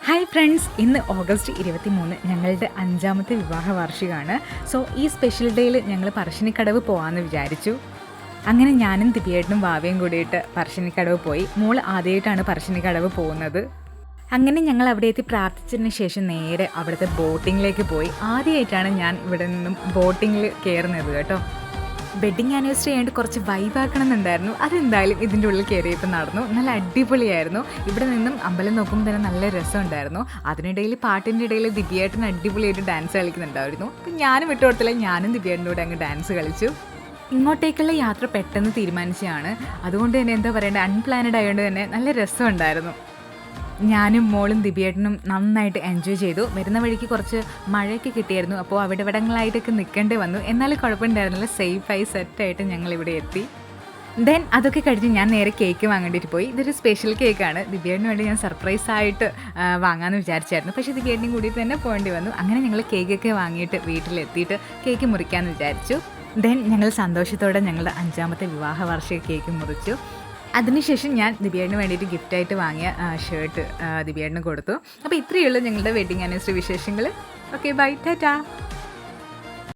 Hi friends, ഇന്ന് August 23 ഞങ്ങളുടെ 5ാമത്തെ വിവാഹ വാർഷികമാണ്. സോ ഈ സ്പെഷ്യൽ ഡേയിൽ ഞങ്ങൾ പറശ്ശിനിക്കടവ് പോകാമെന്ന് വിചാരിച്ചു. അങ്ങനെ ഞാനും ദിബിയേട്ടനും വാവയും കൂടിയിട്ട് പറശ്ശിനിക്കടവ് പോയി. മോൾ ആദ്യമായിട്ടാണ് പറശ്ശിനിക്കടവ് പോകുന്നത്. അങ്ങനെ ഞങ്ങൾ അവിടെ എത്തി പ്രാർത്ഥിച്ചതിന് ശേഷം നേരെ അവിടുത്തെ ബോട്ടിങ്ങിലേക്ക് പോയി. ആദ്യമായിട്ടാണ് ഞാൻ ഇവിടെ നിന്നും ബോട്ടിങ്ങിൽ കയറുന്നത് കേട്ടോ. വെഡ്ഡിങ് ആനിവേഴ്സറി ആയതുകൊണ്ട് കുറച്ച് വൈബാക്കണം എന്നുണ്ടായിരുന്നു. അതെന്തായാലും ഇതിൻ്റെ ഉള്ളിൽ കയറിയപ്പോൾ നടന്നു. നല്ല അടിപൊളിയായിരുന്നു. ഇവിടെ നിന്നും അമ്പലം നോക്കുമ്പോൾ തന്നെ നല്ല രസമുണ്ടായിരുന്നു. അതിനിടയിൽ പാട്ടിൻ്റെ ഇടയിൽ ദിബിയേട്ടൻ അടിപൊളിയായിട്ട് ഡാൻസ് കളിക്കുന്നുണ്ടായിരുന്നു. അപ്പം ഞാനും വിട്ടുകൊടുത്തില്ല, ഞാനും ദിബിയേട്ടൻ്റെ കൂടെ അങ്ങ് ഡാൻസ് കളിച്ചു. ഇങ്ങോട്ടേക്കുള്ള യാത്ര പെട്ടെന്ന് തീരുമാനിച്ചതാണ്. അതുകൊണ്ട് തന്നെ എന്താ പറയേണ്ടത്, അൺപ്ലാനഡ് ആയതുകൊണ്ട് തന്നെ നല്ല രസമുണ്ടായിരുന്നു. ഞാനും മോളും ദിബിയേട്ടനും നന്നായിട്ട് എൻജോയ് ചെയ്തു. വരുന്ന വഴിക്ക് കുറച്ച് മഴയൊക്കെ കിട്ടിയായിരുന്നു. അപ്പോൾ അവിടെ ഇവിടങ്ങളായിട്ടൊക്കെ നിൽക്കേണ്ടി വന്നു. എന്നാലും കുഴപ്പമുണ്ടായിരുന്നില്ല. സേഫായി സെറ്റായിട്ട് ഞങ്ങളിവിടെ എത്തി. ദെൻ അതൊക്കെ കഴിഞ്ഞ് ഞാൻ നേരെ കേക്ക് വാങ്ങേണ്ടിയിട്ട് പോയി. ഇതൊരു സ്പെഷ്യൽ കേക്കാണ്. ദിബിയേട്ടന് വേണ്ടി ഞാൻ സർപ്രൈസായിട്ട് വാങ്ങാമെന്ന് വിചാരിച്ചായിരുന്നു. പക്ഷേ ദിബിയേട്ടനും കൂടിയിട്ട് തന്നെ പോകേണ്ടി വന്നു. അങ്ങനെ ഞങ്ങൾ കേക്കൊക്കെ വാങ്ങിയിട്ട് വീട്ടിലെത്തിയിട്ട് കേക്ക് മുറിക്കാമെന്ന് വിചാരിച്ചു. ദെൻ ഞങ്ങൾ സന്തോഷത്തോടെ ഞങ്ങളുടെ 5ാമത്തെ വിവാഹ വാർഷിക കേക്ക് മുറിച്ചു. അതിനുശേഷം ഞാൻ ദിബിയേട്ടന് വേണ്ടിയിട്ട് ഗിഫ്റ്റായിട്ട് വാങ്ങിയ ഷർട്ട് ദിബിയേട്ടന് കൊടുത്തു. അപ്പോൾ ഇത്രയേ ഉള്ളൂ ഞങ്ങളുടെ വെഡ്ഡിങ് ആനിവേഴ്സറി വിശേഷങ്ങൾ. Okay, bye, Tata.